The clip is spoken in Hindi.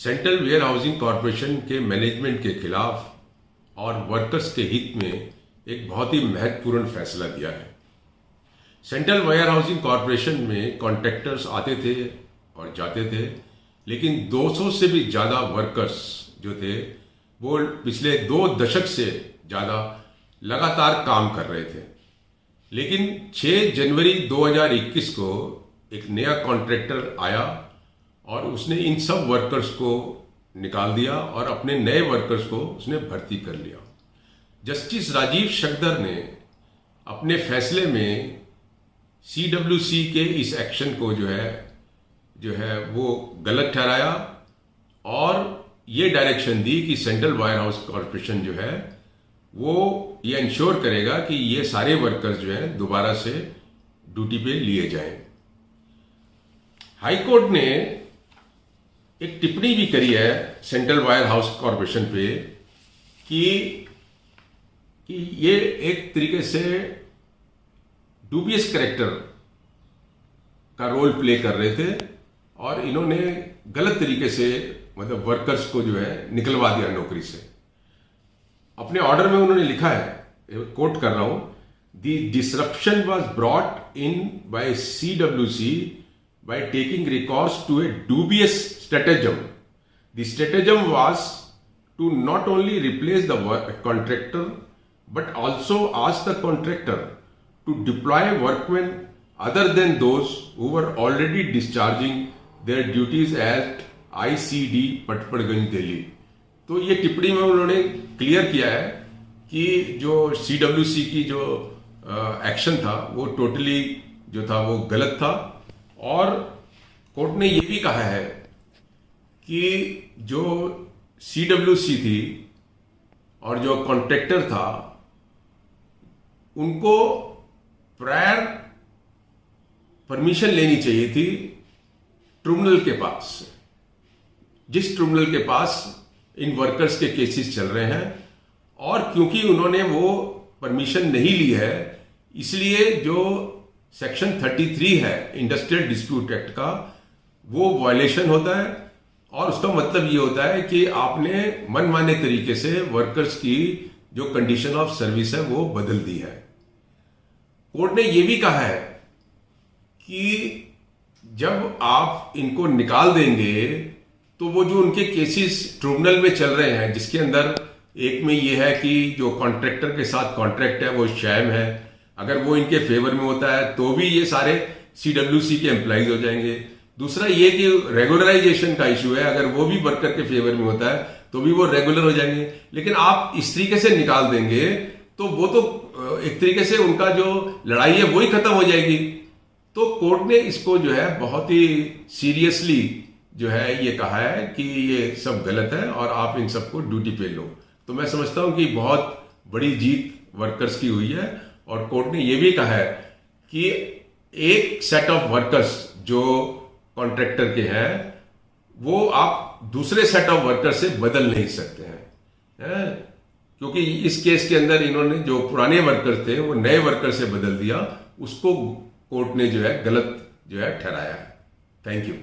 सेंट्रल वेयर हाउसिंग कॉरपोरेशन के मैनेजमेंट के खिलाफ और वर्कर्स के हित में एक बहुत ही महत्वपूर्ण फैसला दिया है। सेंट्रल वेयर हाउसिंग कॉरपोरेशन में कॉन्ट्रैक्टर्स आते थे और जाते थे, लेकिन 200 से भी ज़्यादा वर्कर्स जो थे वो पिछले 2 दशक से ज़्यादा लगातार काम कर रहे थे। लेकिन 6 जनवरी 2021 को एक नया कॉन्ट्रैक्टर आया और उसने इन सब वर्कर्स को निकाल दिया और अपने नए वर्कर्स को उसने भर्ती कर लिया। जस्टिस राजीव शकदर ने अपने फैसले में CWC के इस एक्शन को जो है वो गलत ठहराया और ये डायरेक्शन दी कि सेंट्रल वायर हाउस कॉरपोरेशन जो है वो ये इंश्योर करेगा कि ये सारे वर्कर्स जो हैं दोबारा से ड्यूटी पे लिए जाएं। हाई कोर्ट ने एक टिप्पणी भी करी है सेंट्रल वायर हाउस कॉरपोरेशन पे कि ये एक तरीके से डूबियस कैरेक्टर का रोल प्ले कर रहे थे और इन्होंने गलत तरीके से मतलब वर्कर्स को जो है निकलवा दिया नौकरी से। अपने ऑर्डर में उन्होंने लिखा है, कोट कर रहा हूं, the disruption was brought in by CWC by taking recourse to a dubious stratagem. The stratagem was to not only replace the contractor but also ask the contractor to deploy workmen other than those who were already discharging their duties at ICD Patparganj Delhi. तो ये टिप्पणी में उन्होंने क्लियर किया है कि जो CWC की जो एक्शन था वो टोटली जो था वो गलत था। और कोर्ट ने ये भी कहा है कि जो CWC थी और जो कॉन्ट्रैक्टर था उनको प्रायर परमिशन लेनी चाहिए थी ट्रिब्यूनल के पास, जिस ट्रिब्यूनल के पास इन वर्कर्स के केसेस चल रहे हैं। और क्योंकि उन्होंने वो परमिशन नहीं ली है, इसलिए जो सेक्शन 33 है इंडस्ट्रियल डिस्प्यूट एक्ट का वो वायलेशन होता है और उसका मतलब ये होता है कि आपने मनमाने तरीके से वर्कर्स की जो कंडीशन ऑफ सर्विस है वो बदल दी है। कोर्ट ने ये भी कहा है कि जब आप इनको निकाल देंगे तो वो जो उनके केसेस ट्रिब्यूनल में चल रहे हैं, जिसके अंदर एक में ये है कि जो कॉन्ट्रैक्टर के साथ कॉन्ट्रैक्ट है वो शैम है, अगर वो इनके फेवर में होता है तो भी ये सारे CWC के एम्प्लॉइज हो जाएंगे। दूसरा ये कि रेगुलराइजेशन का इशू है, अगर वो भी वर्कर के फेवर में होता है तो भी वो रेगुलर हो जाएंगे। लेकिन आप इस तरीके से निकाल देंगे तो वो तो एक तरीके से उनका जो लड़ाई है वही खत्म हो जाएगी। तो कोर्ट ने इसको जो है बहुत ही सीरियसली जो है ये कहा है कि ये सब गलत है और आप इन सबको ड्यूटी पे लो। तो मैं समझता हूं कि बहुत बड़ी जीत वर्कर्स की हुई है। और कोर्ट ने यह भी कहा है कि एक सेट ऑफ वर्कर्स जो कॉन्ट्रैक्टर के हैं वो आप दूसरे सेट ऑफ वर्कर से बदल नहीं सकते हैं, क्योंकि इस केस के अंदर इन्होंने जो पुराने वर्कर थे वो नए वर्कर से बदल दिया, उसको कोर्ट ने जो है गलत जो है ठहराया है। Thank you.